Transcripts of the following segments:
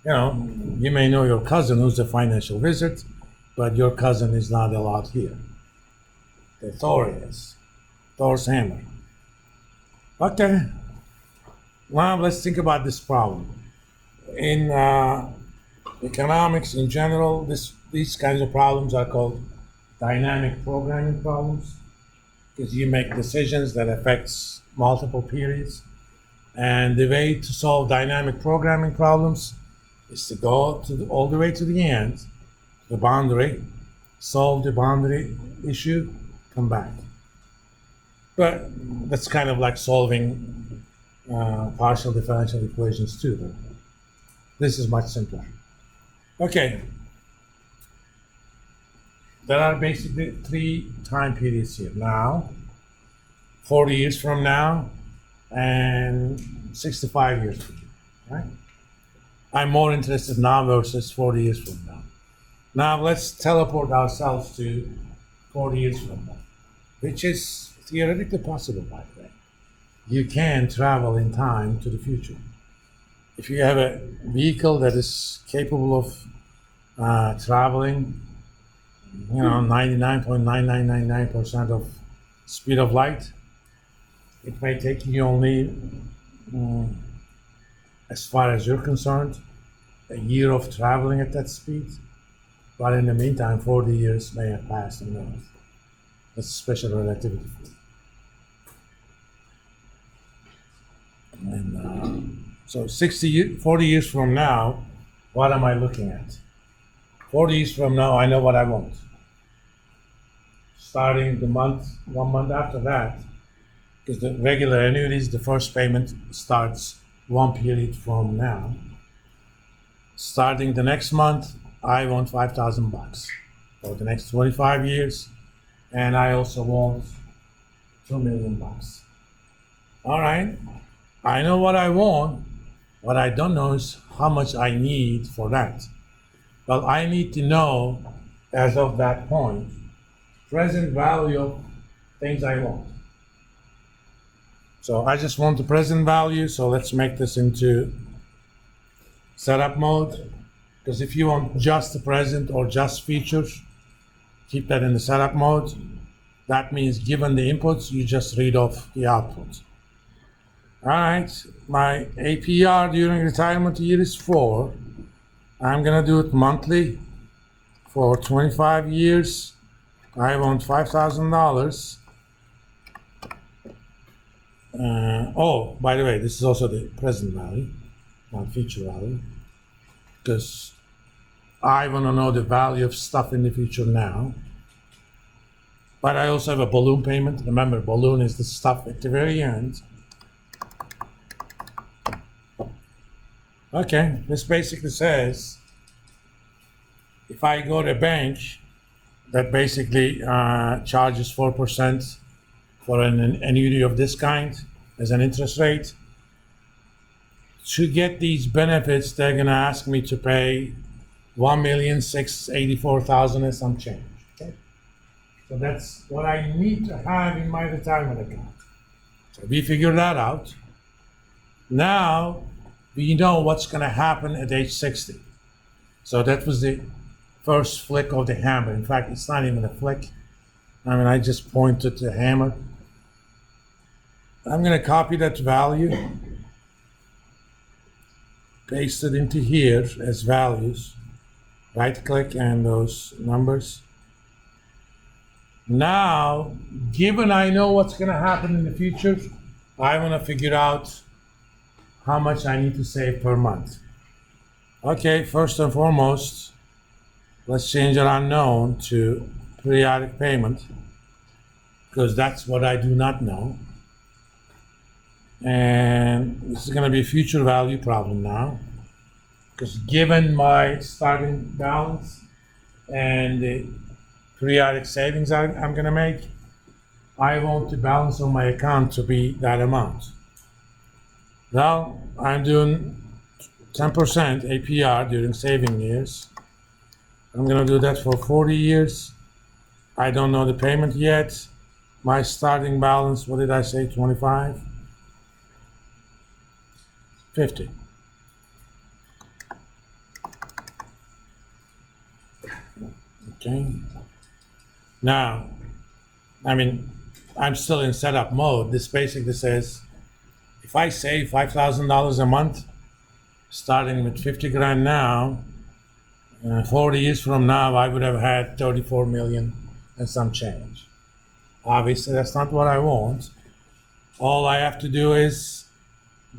You may know your cousin who's a financial wizard, but your cousin is not allowed here. The Thor is. Thor's hammer. Okay. Now let's think about this problem. In economics in general, these kinds of problems are called dynamic programming problems because you make decisions that affects multiple periods. And the way to solve dynamic programming problems is to go all the way to the end, the boundary, solve the boundary issue, come back. But that's kind of like solving partial differential equations too. But this is much simpler. Okay. There are basically 3 time periods here. Now, 40 years from now, and 65 years from now, right? I'm more interested now versus 40 years from now. Now let's teleport ourselves to 40 years from now, which is theoretically possible, by the way. You can travel in time to the future. If you have a vehicle that is capable of traveling, 99.9999% of speed of light, it may take you only, as far as you're concerned, a year of traveling at that speed. But in the meantime, 40 years may have passed on Earth. That's special relativity. And so 40 years from now, what am I looking at? 40 years from now, I know what I want. Starting 1 month after that, because the regular annuities, the first payment starts 1 period from now. Starting the next month, I want $5,000 for the next 25 years, and I also want $2 million. All right, I know what I want. What I don't know is how much I need for that. Well, I need to know, as of that point, present value of things I want. So I just want the present value, so let's make this into setup mode. Because if you want just the present or just features, keep that in the setup mode. That means given the inputs, you just read off the output. All right, my APR during retirement year is 4. I'm gonna do it monthly for 25 years. I want $5,000. Oh, by the way, this is also the present value, not future value, because I want to know the value of stuff in the future now. But I also have a balloon payment. Remember, balloon is the stuff at the very end. Okay, this basically says if I go to a bank that basically charges 4% for an annuity of this kind as an interest rate, to get these benefits, they're going to ask me to pay $1,684,000 and some change. Okay? So that's what I need to have in my retirement account. So we figured that out. Now we know what's going to happen at age 60. So that was the first flick of the hammer. In fact, it's not even a flick. I just pointed the hammer. I'm going to copy that value, paste it into here as values, right click and those numbers. Now, given I know what's going to happen in the future, I want to figure out how much I need to save per month. Okay, first and foremost, let's change our unknown to periodic payment, because that's what I do not know. And this is going to be a future value problem now, because given my starting balance and the periodic savings I'm going to make, I want the balance on my account to be that amount. Now I'm doing 10% APR during saving years. I'm going to do that for 40 years. I don't know the payment yet. My starting balance, what did I say, 25? 50. Okay. Now, I mean, I'm still in setup mode. This basically says if I save $5,000 a month, starting with 50 grand now, 40 years from now, I would have had 34 million and some change. Obviously, that's not what I want. All I have to do is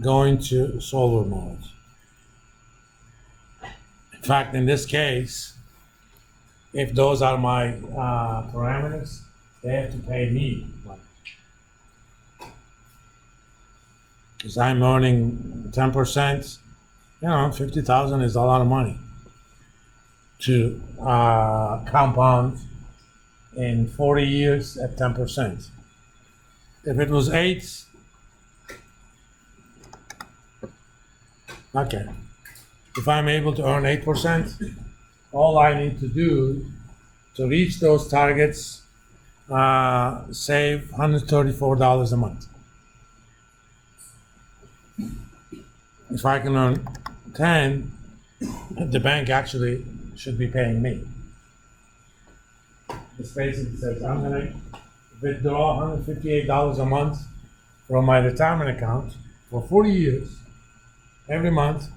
go into solver mode. In fact, in this case, if those are my parameters, they have to pay me money. Because I'm earning 10%, 50,000 is a lot of money to compound in 40 years at 10%. If it was 8, okay. If I'm able to earn 8%, all I need to do to reach those targets, save $134 a month. If I can earn 10, the bank actually should be paying me. This basically says I'm going to withdraw $158 a month from my retirement account for 40 years. Every month,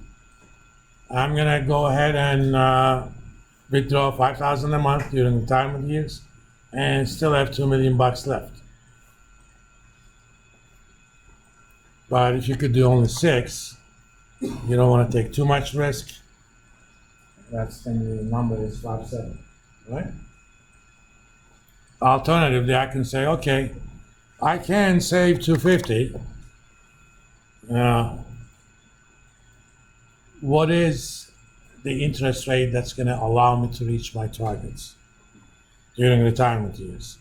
I'm going to go ahead and withdraw $5,000 a month during retirement years and still have $2 million left. But if you could do only 6, you don't want to take too much risk. That's then the number is 5.7, right? Alternatively, I can say, okay, I can save $250. What is the interest rate that's going to allow me to reach my targets during retirement years?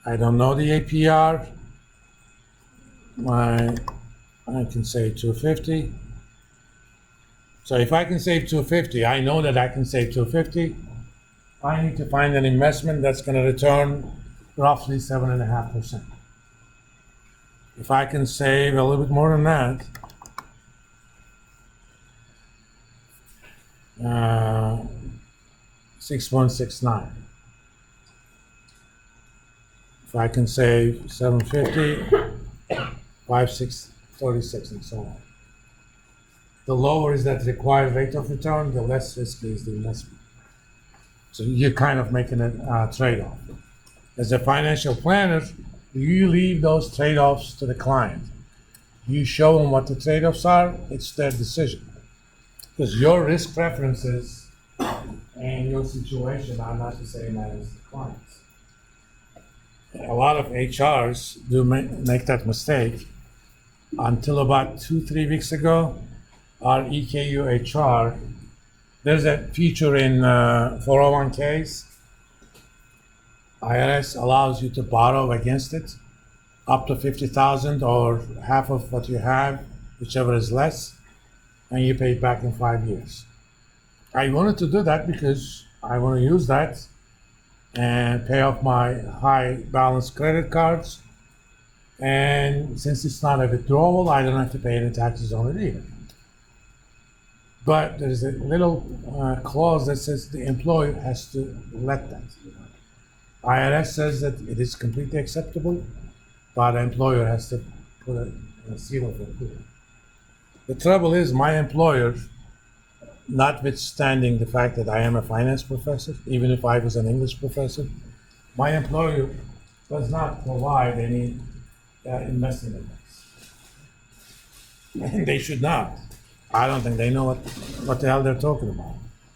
I don't know the APR. I can say 250. So if I can save 250, I know that I can save 250. I need to find an investment that's going to return roughly 7.5%. If I can save a little bit more than that, 6.69. If I can save 750, 5.636, and so on. The lower is that required rate of return, the less risky is the investment. So you're kind of making a trade-off. As a financial planner, you leave those trade-offs to the client. You show them what the trade-offs are, it's their decision. Because your risk preferences and your situation are not the same as the client's. A lot of HRs do make that mistake. Until about 2-3 weeks ago, our EKU HR, there's a feature in 401ks. IRS allows you to borrow against it up to 50,000 or half of what you have, whichever is less, and you pay it back in 5 years. I wanted to do that because I want to use that and pay off my high balance credit cards. And since it's not a withdrawal, I don't have to pay any taxes on it either. But there's a little clause that says the employer has to let that. IRS says that it is completely acceptable, but the employer has to put a seal of approval. The trouble is, my employer, notwithstanding the fact that I am a finance professor, even if I was an English professor, my employer does not provide any investment advice. And they should not. I don't think they know what the hell they're talking about.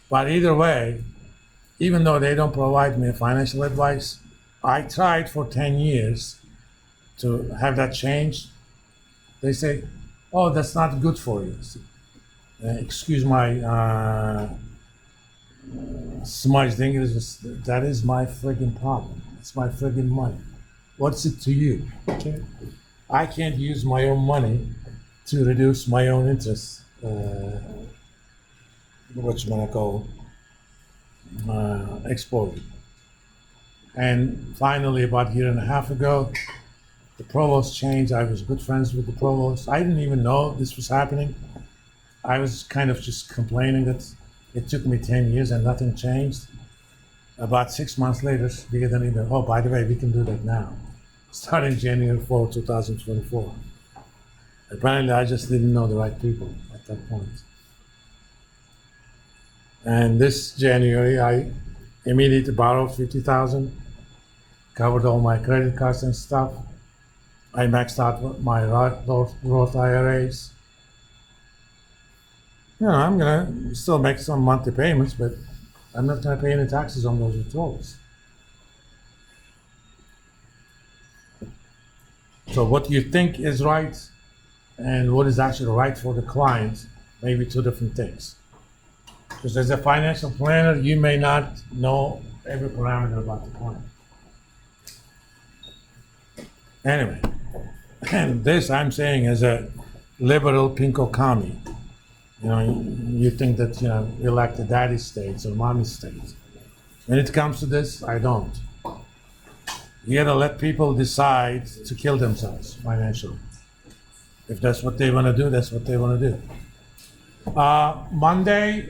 But either way, even though they don't provide me financial advice, I tried for 10 years to have that changed. They say, oh, that's not good for you. Excuse my smudged English, that is my friggin' problem. It's my friggin' money. What's it to you? Okay? I can't use my own money to reduce my own interest. Exposure. And finally, about a year and a half ago, the provost changed. I was good friends with the provost. I didn't even know this was happening. I was kind of just complaining that it took me 10 years and nothing changed. About 6 months later, we get an email, oh, by the way, we can do that now, starting January 4, 2024. Apparently, I just didn't know the right people at that point. And this January, I immediately borrowed $50,000, covered all my credit cards and stuff. I maxed out my Roth IRAs. You know, I'm gonna still make some monthly payments, but I'm not gonna pay any taxes on those withdrawals. So what you think is right and what is actually right for the client may be two different things. Because as a financial planner, you may not know every parameter about the client. Anyway, and this I'm saying as a liberal pinko commie. You know, you think that, you know, you like the daddy states or mommy states. When it comes to this, I don't. You gotta let people decide to kill themselves financially. If that's what they wanna do, that's what they wanna do. Monday,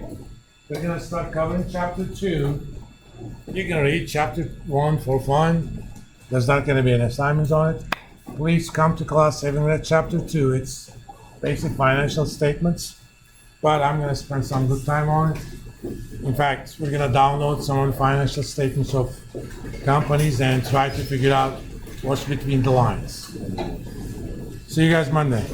we're gonna start covering chapter 2. You can read chapter 1 for fun. There's not gonna be an assignment on it. Please come to class having read chapter 2. It's basic financial statements, but I'm gonna spend some good time on it. In fact, we're gonna download some of the financial statements of companies and try to figure out what's between the lines. See you guys Monday.